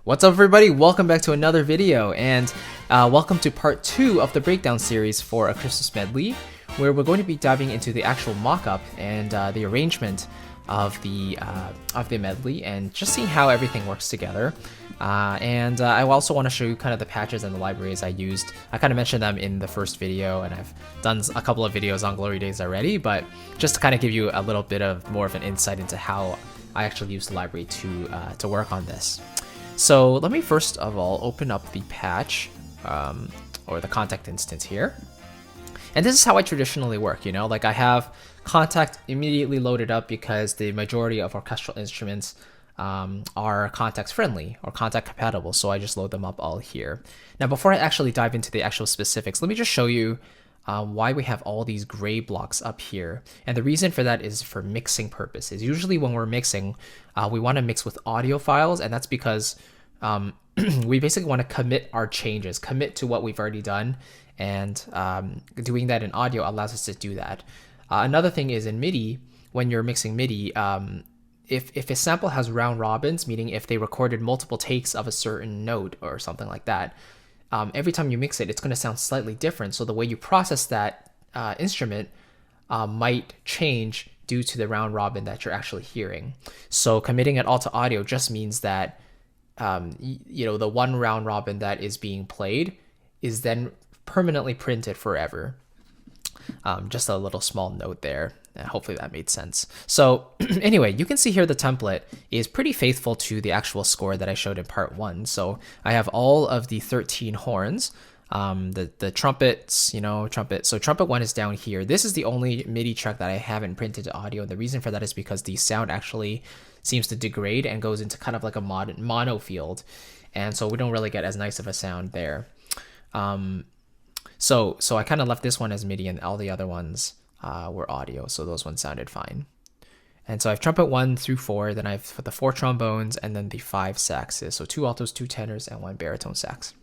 What's up everybody, welcome back to another video, and welcome to part 2 of the breakdown series for A Christmas Medley, where we're going to be diving into the actual mock-up and the arrangement of the medley and just seeing how everything works together. I also want to show you kind of the patches and the libraries I used. I kind of mentioned them in the first video, and I've done a couple of videos on Glory Days already, but just to kind of give you a little bit of more of an insight into how I actually used the library to work on this. So let me first of all open up the patch or the contact instance here. And this is how I traditionally work, you know, like I have contact immediately loaded up because the majority of orchestral instruments are context friendly or contact compatible. So I just load them up all here. Now, before I actually dive into the actual specifics, let me just show you why we have all these gray blocks up here. And the reason for that is for mixing purposes. Usually when we're mixing, we want to mix with audio files, and that's because we basically want to commit our changes, commit to what we've already done, and doing that in audio allows us to do that. Another thing is in MIDI, when you're mixing MIDI, if a sample has round robins, meaning if they recorded multiple takes of a certain note or something like that, every time you mix it, it's going to sound slightly different. So the way you process that instrument might change due to the round robin that you're actually hearing. So committing it all to audio just means that you know, the one round robin that is being played is then permanently printed forever. Just a little small note there. Hopefully that made sense. So anyway, you can see here the template is pretty faithful to the actual score that I showed in part 1. So I have all of the 13 horns, the trumpets, you know, trumpet. So trumpet 1 is down here. This is the only MIDI track that I haven't printed to audio. And the reason for that is because the sound actually seems to degrade and goes into kind of like a mono field. And so we don't really get as nice of a sound there. So I kind of left this one as MIDI and all the other ones were audio. So those ones sounded fine. And so I have trumpet 1 through 4, then I have the 4 trombones and then the 5 saxes. So 2 altos, 2 tenors, and 1 baritone sax.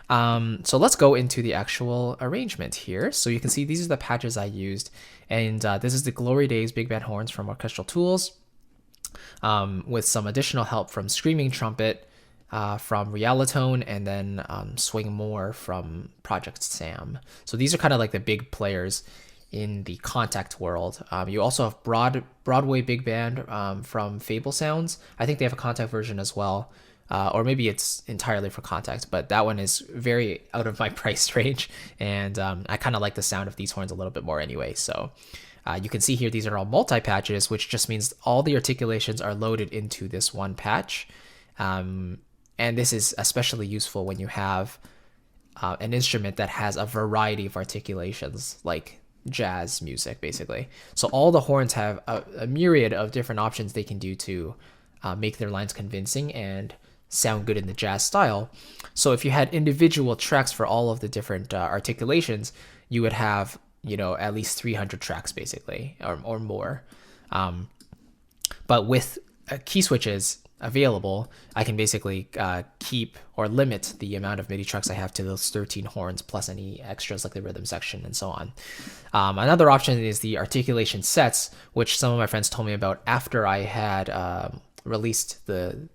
So let's go into the actual arrangement here. So you can see these are the patches I used. And this is the Glory Days Big Band Horns from Orchestral Tools, with some additional help from Screaming Trumpet, from Realitone, and then Swing More from Project Sam. So these are kind of like the big players in the contact world. You also have Broadway Big Band from Fable Sounds. I think they have a contact version as well. Or maybe it's entirely for contact, but that one is very out of my price range. And I kind of like the sound of these horns a little bit more anyway. So you can see here, these are all multi-patches, which just means all the articulations are loaded into this one patch. And this is especially useful when you have an instrument that has a variety of articulations, like jazz music, basically. So all the horns have a myriad of different options they can do to make their lines convincing and sound good in the jazz style. So if you had individual tracks for all of the different articulations, you would have, you know, at least 300 tracks basically, or more. But with key switches available, I can basically keep or limit the amount of MIDI tracks I have to those 13 horns plus any extras like the rhythm section and so on. Another option is the articulation sets, which some of my friends told me about after I had released the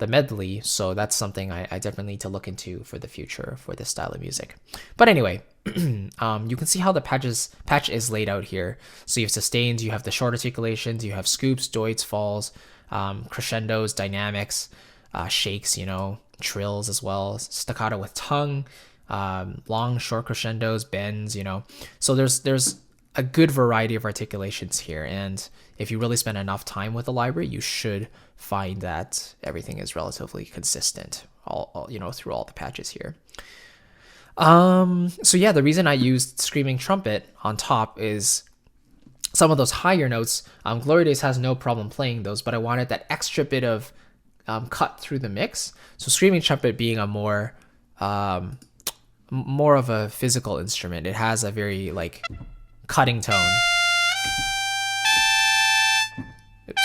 medley. So that's something I definitely need to look into for the future for this style of music. But anyway, you can see how the patch is laid out here. So you have sustains, you have the short articulations, you have scoops, doits, falls, crescendos, dynamics, shakes, you know, trills as well, staccato with tongue, long, short crescendos, bends, you know. So there's a good variety of articulations here. And if you really spend enough time with the library, you should find that everything is relatively consistent, all you know, through all the patches here. So yeah, the reason I used Screaming Trumpet on top is some of those higher notes, Glory Days has no problem playing those, but I wanted that extra bit of cut through the mix. So Screaming Trumpet being a more of a physical instrument, it has a very like cutting tone. Oops.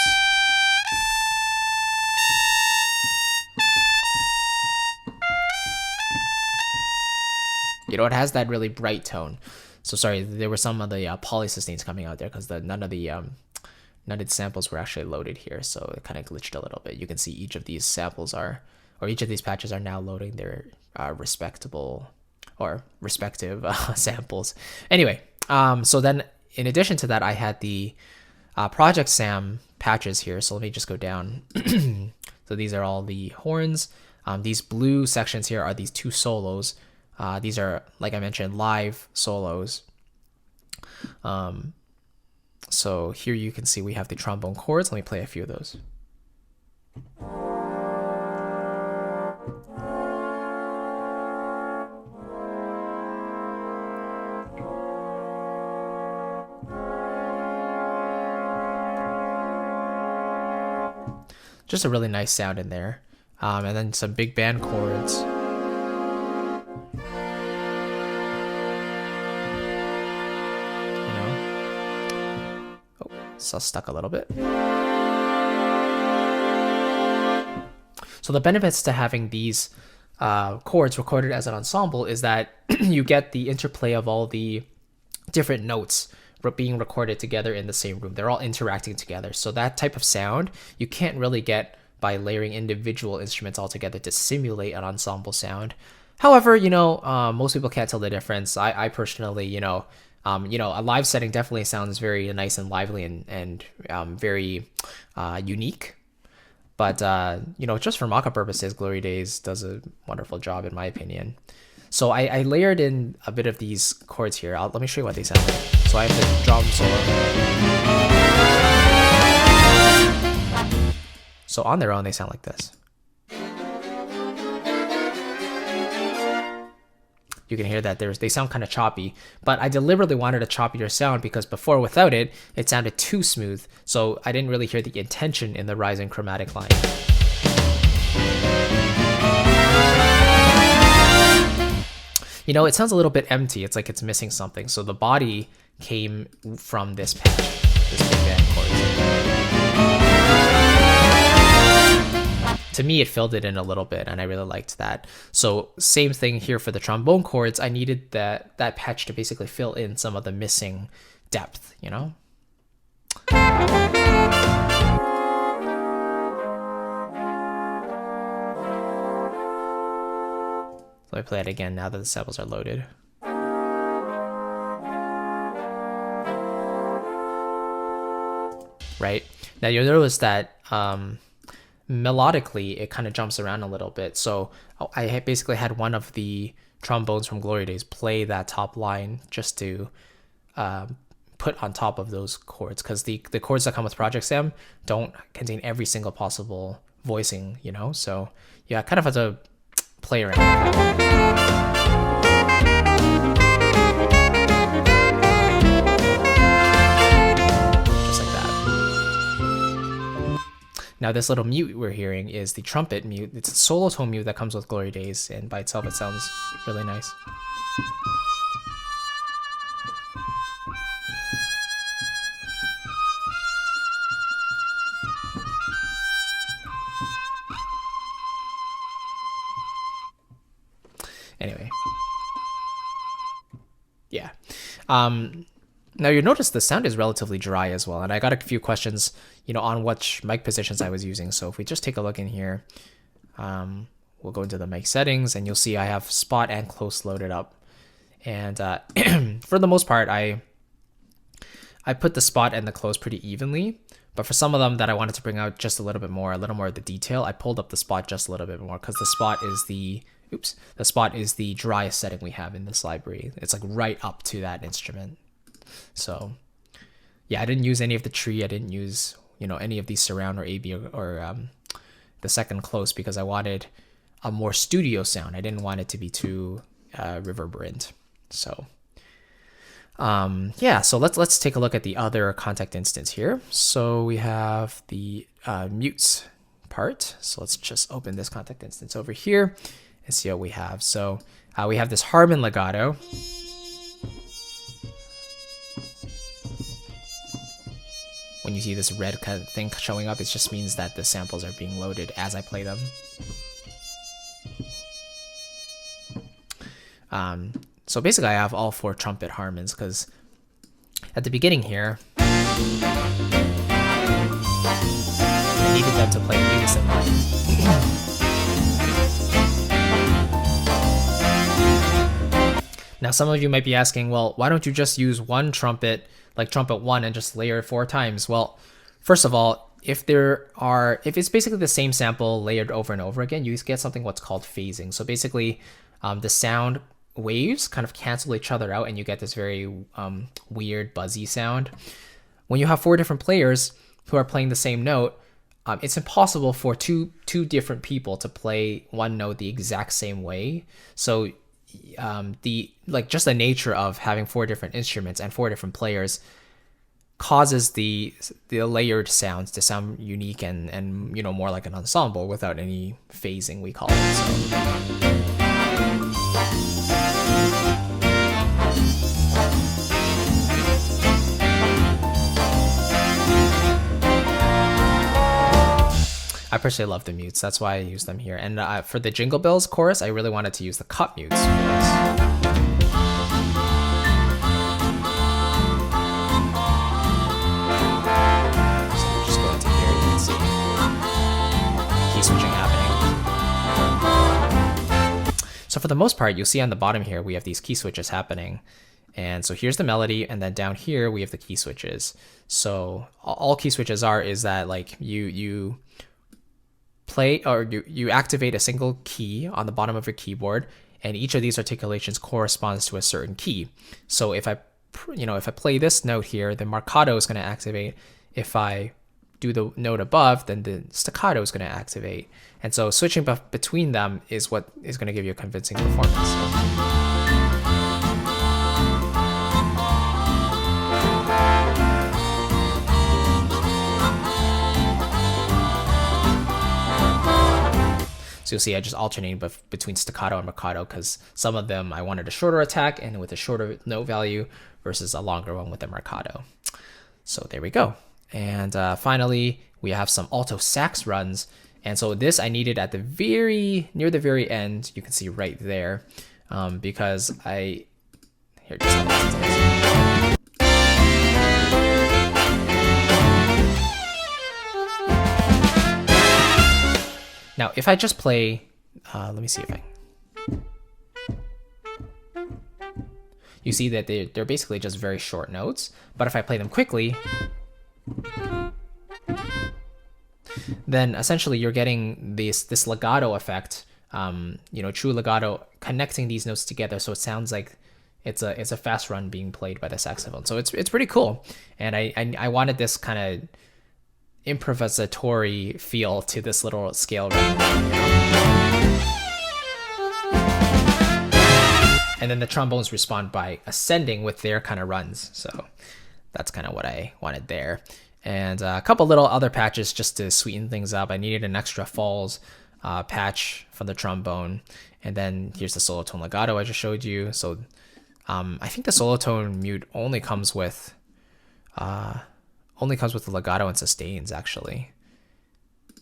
You know, it has that really bright tone. So sorry, there were some of the polysustains coming out there because none of the samples were actually loaded here, so it kind of glitched a little bit. You can see each of these samples are or each of these patches are now loading their respectable or respective samples. Anyway, so then in addition to that, I had the Project Sam patches here. So let me just go down. So these are all the horns. These blue sections here are these 2 solos. These are, like I mentioned, live solos. So here you can see we have the trombone chords. Let me play a few of those. Just a really nice sound in there. And then some big band chords. So stuck a little bit. So the benefits to having these chords recorded as an ensemble is that you get the interplay of all the different notes being recorded together in the same room. They're all interacting together. So that type of sound you can't really get by layering individual instruments all together to simulate an ensemble sound. However, most people can't tell the difference. I personally, a live setting definitely sounds very nice and lively and very unique. But, just for Mockup purposes, Glory Days does a wonderful job, in my opinion. So I layered in a bit of these chords here. Let me show you what they sound like. So I have the drum solo. So on their own, they sound like this. You can hear that they sound kind of choppy, but I deliberately wanted a choppier sound because before, without it, it sounded too smooth. So I didn't really hear the intention in the rising chromatic line. It sounds a little bit empty. It's like it's missing something. So the body came from this patch, this big band chords. To me, it filled it in a little bit, and I really liked that. So same thing here for the trombone chords. I needed that patch to basically fill in some of the missing depth, Let me play it again now that the samples are loaded. Right? Now you'll notice that melodically it kind of jumps around a little bit. So I basically had one of the trombones from Glory Days play that top line just to put on top of those chords, because the chords that come with Project Sam don't contain every single possible voicing, So yeah, I kind of have to play around with that. Just like that. Now this little mute we're hearing is the trumpet mute. It's a solo tone mute that comes with Glory Days, and by itself it sounds really nice. Anyway, yeah. Now you notice the sound is relatively dry as well, and I got a few questions, on which mic positions I was using. So if we just take a look in here, we'll go into the mic settings, and you'll see I have spot and close loaded up. And for the most part, I put the spot and the close pretty evenly. But for some of them that I wanted to bring out just a little more of the detail, I pulled up the spot just a little bit more, because the spot is the driest setting we have in this library. It's like right up to that instrument. So yeah, I didn't use any of the tree. I didn't use, any of these surround or AB or the second close, because I wanted a more studio sound. I didn't want it to be too reverberant. So yeah, so let's take a look at the other contact instance here. So we have the mutes part. So let's just open this contact instance over here and see what we have. So we have this Harmon legato. When you see this red kind of thing showing up, it just means that the samples are being loaded as I play them. So basically I have all 4 trumpet harmons, because at the beginning here, I needed them to play in unison. Now, some of you might be asking, well, why don't you just use one trumpet, like trumpet 1, and just layer it 4 times? Well, first of all, if it's basically the same sample layered over and over again, you get something what's called phasing. So basically, the sound waves kind of cancel each other out, and you get this very weird buzzy sound. When you have 4 different players who are playing the same note, it's impossible for two different people to play one note the exact same way. So just the nature of having 4 different instruments and 4 different players causes the layered sounds to sound unique and more like an ensemble without any phasing, we call it. So. I personally love the mutes. That's why I use them here. And for the Jingle Bells chorus, I really wanted to use the cut mutes for this. So we'll just go into here. You can see key switching happening. So for the most part, you'll see on the bottom here, we have these key switches happening. And so here's the melody, and then down here we have the key switches. So all key switches is that like you play or you activate a single key on the bottom of your keyboard, and each of these articulations corresponds to a certain key. So if I play this note here, the marcato is going to activate. If I do the note above, then the staccato is going to activate. And so switching between them is what is going to give you a convincing performance. So you'll see I just alternating between staccato and marcato because some of them I wanted a shorter attack and with a shorter note value versus a longer one with the marcato. So there we go. And finally, we have some alto sax runs. And so this I needed at near the very end. You can see right there because here, just have a listen to this. Now, if I just play, let me see if you see that they're basically just very short notes, but if I play them quickly, then essentially you're getting this legato effect, true legato connecting these notes together, so it sounds like it's a fast run being played by the saxophone. So it's pretty cool, and I wanted this kind of improvisatory feel to this little scale run. And then the trombones respond by ascending with their kind of runs. So that's kind of what I wanted there. And a couple little other patches just to sweeten things up. I needed an extra falls patch for the trombone. And then here's the solo tone legato I just showed you. So I think the solo tone mute only comes with the legato and sustains, actually.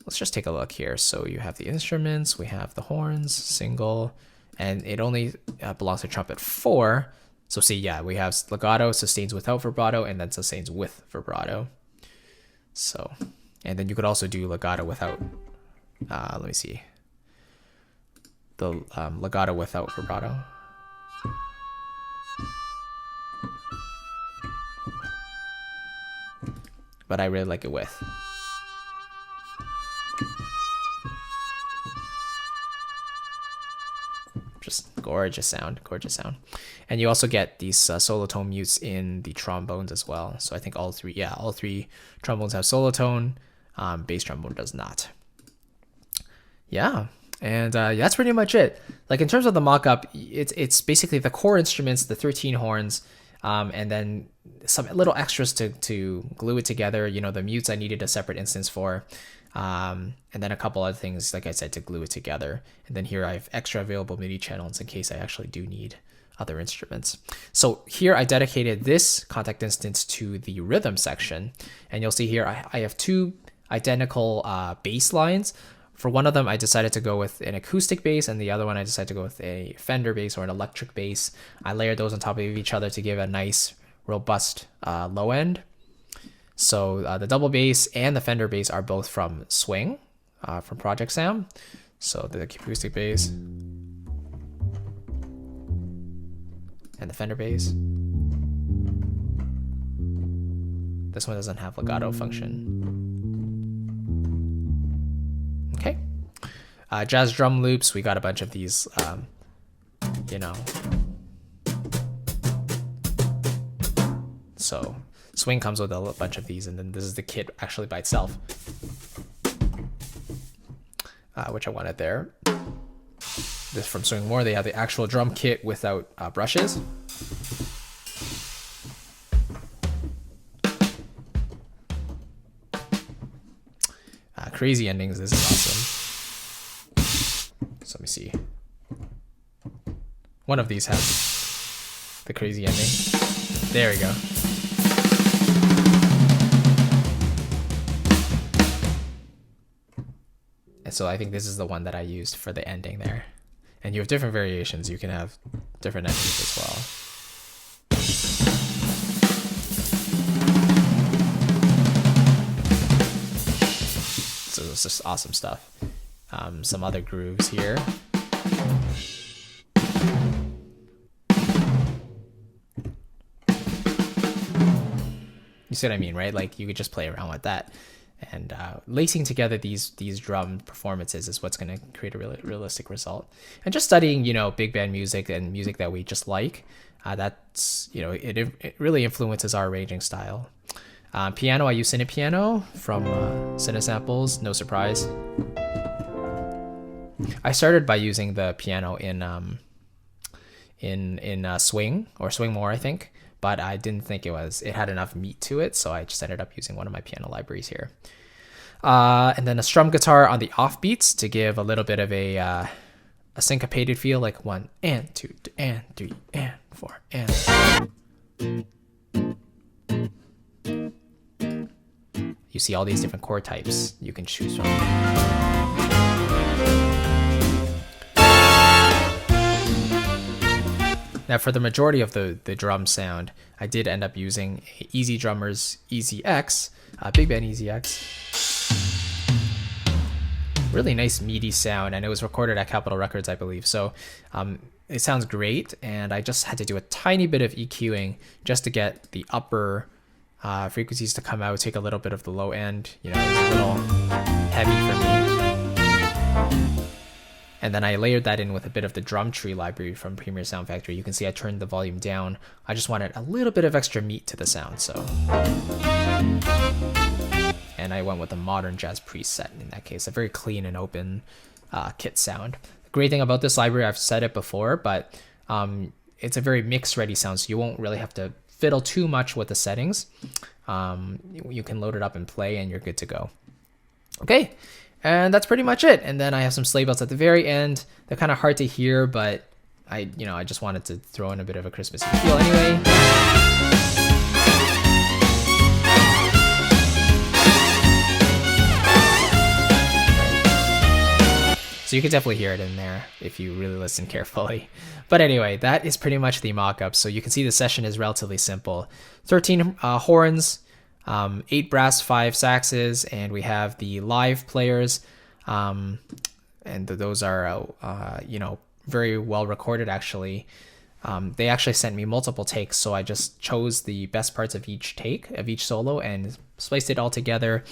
Let's just take a look here. So you have the instruments, we have the horns, single, and it only belongs to trumpet 4. So see, yeah, we have legato, sustains without vibrato, and then sustains with vibrato. So, and then you could also do legato without, let me see, the legato without vibrato. But I really like it with. Just gorgeous sound. And you also get these solo tone mutes in the trombones as well. So I think all three trombones have solo tone. Bass trombone does not. Yeah, and that's pretty much it. Like in terms of the mock-up, it's basically the core instruments, the 13 horns, and then some little extras to glue it together. The mutes I needed a separate instance for, and then a couple other things, like I said, to glue it together. And then here I have extra available MIDI channels in case I actually do need other instruments. So here I dedicated this contact instance to the rhythm section, and you'll see here I have 2 identical bass lines. For one of them, I decided to go with an acoustic bass, and the other one I decided to go with a Fender bass or an electric bass. I layered those on top of each other to give a nice, robust low end. So the double bass and the Fender bass are both from Swing, from Project Sam. So the acoustic bass. And and the Fender bass. This one doesn't have legato function. Okay. Jazz drum loops, we got a bunch of these, you know. So swing comes with a bunch of these, and then this is the kit actually by itself, which I wanted there. This from Swing More, they have the actual drum kit without brushes. Crazy endings, this is awesome. So let me see. One of these has the crazy ending. There we go. And so I think this is the one that I used for the ending there. And you have different variations. You can have different endings as well. So it's just awesome stuff. Some other grooves here. You see what I mean, right? Like you could just play around with that. And lacing together these drum performances is what's going to create a really realistic result. And just studying, you know, big band music and music that we just like, that's, you know, it really influences our arranging style. Piano, I use Cine Piano from Cine Samples, no surprise. I started by using the piano in Swing or Swing More, I think. But I didn't think it had enough meat to it, so I just ended up using one of my piano libraries here. And then a strum guitar on the offbeats to give a little bit of a syncopated feel, like 1 and 2 and 3 and 4 and. You see all these different chord types you can choose from. Now for the majority of the drum sound, I did end up using Easy Drummer's Easy X, Big Band Easy X. Really nice meaty sound, and it was recorded at Capitol Records, I believe. So it sounds great, and I just had to do a tiny bit of EQing just to get the upper frequencies to come out, take a little bit of the low end. You know, it was a little heavy for me. And then I layered that in with a bit of the drum tree library from Premier Sound Factory. You can see I turned the volume down. I just wanted a little bit of extra meat to the sound, so. And I went with a modern jazz preset in that case, a very clean and open kit sound. The great thing about this library, I've said it before, but it's a very mix-ready sound, so you won't really have to fiddle too much with the settings. You can load it up and play, and you're good to go. Okay. And that's pretty much it. And then I have some sleigh bells at the very end. They're kind of hard to hear, but I just wanted to throw in a bit of a Christmassy feel anyway. So you can definitely hear it in there if you really listen carefully. But anyway, that is pretty much the mock-up. So you can see the session is relatively simple. 13 horns, 8 brass, 5 saxes, and we have the live players, and those are very well recorded actually. They actually sent me multiple takes, so I just chose the best parts of each take of each solo and spliced it all together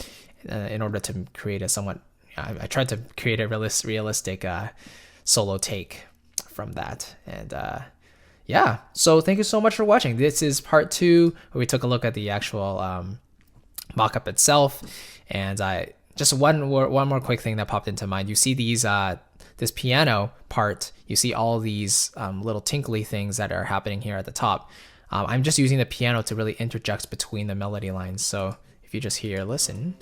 in order to create a somewhat. I tried to create a realistic solo take from that, and yeah. So thank you so much for watching. This is part 2 where we took a look at the actual mock-up itself, and just one more quick thing that popped into mind. You see these this piano part. You see all these little tinkly things that are happening here at the top. I'm just using the piano to really interject between the melody lines. So if you just hear, listen.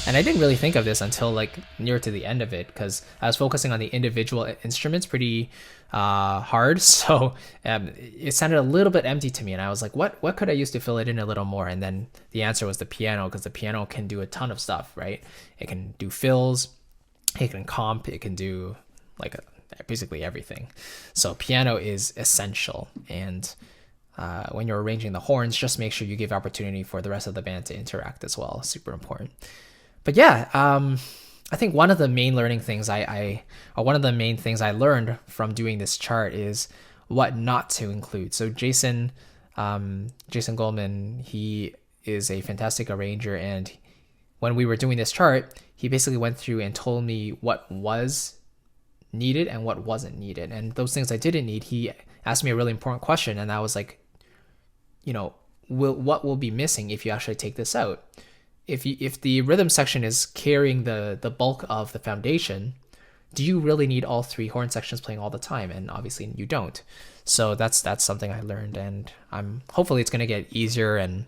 And I didn't really think of this until like near to the end of it, because I was focusing on the individual instruments pretty hard. So it sounded a little bit empty to me. And I was like, what could I use to fill it in a little more? And then the answer was the piano, because the piano can do a ton of stuff, right? It can do fills, it can comp, it can do like basically everything. So piano is essential. And when you're arranging the horns, just make sure you give opportunity for the rest of the band to interact as well. Super important. But yeah, I think one of the main learning things one of the main things I learned from doing this chart is what not to include. So Jason Goldman, he is a fantastic arranger, and when we were doing this chart, he basically went through and told me what was needed and what wasn't needed. And those things I didn't need, he asked me a really important question, and I was like, what will be missing if you actually take this out? If the rhythm section is carrying the bulk of the foundation, do you really need all 3 horn sections playing all the time? And obviously you don't. So that's something I learned, and hopefully it's gonna get easier and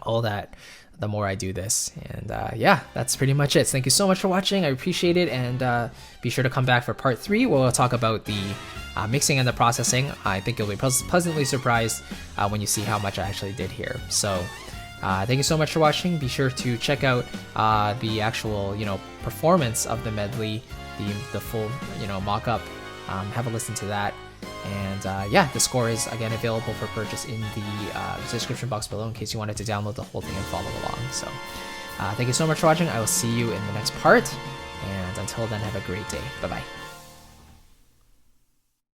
all that the more I do this. And yeah, that's pretty much it. So thank you so much for watching. I appreciate it, and be sure to come back for part 3 where we'll talk about the mixing and the processing. I think you'll be pleasantly surprised when you see how much I actually did here. So thank you so much for watching. Be sure to check out the actual performance of the medley, the full mock-up. Have a listen to that. And yeah, the score is again available for purchase in the description box below in case you wanted to download the whole thing and follow along. So thank you so much for watching. I will see you in the next part, and until then, have a great day. Bye bye.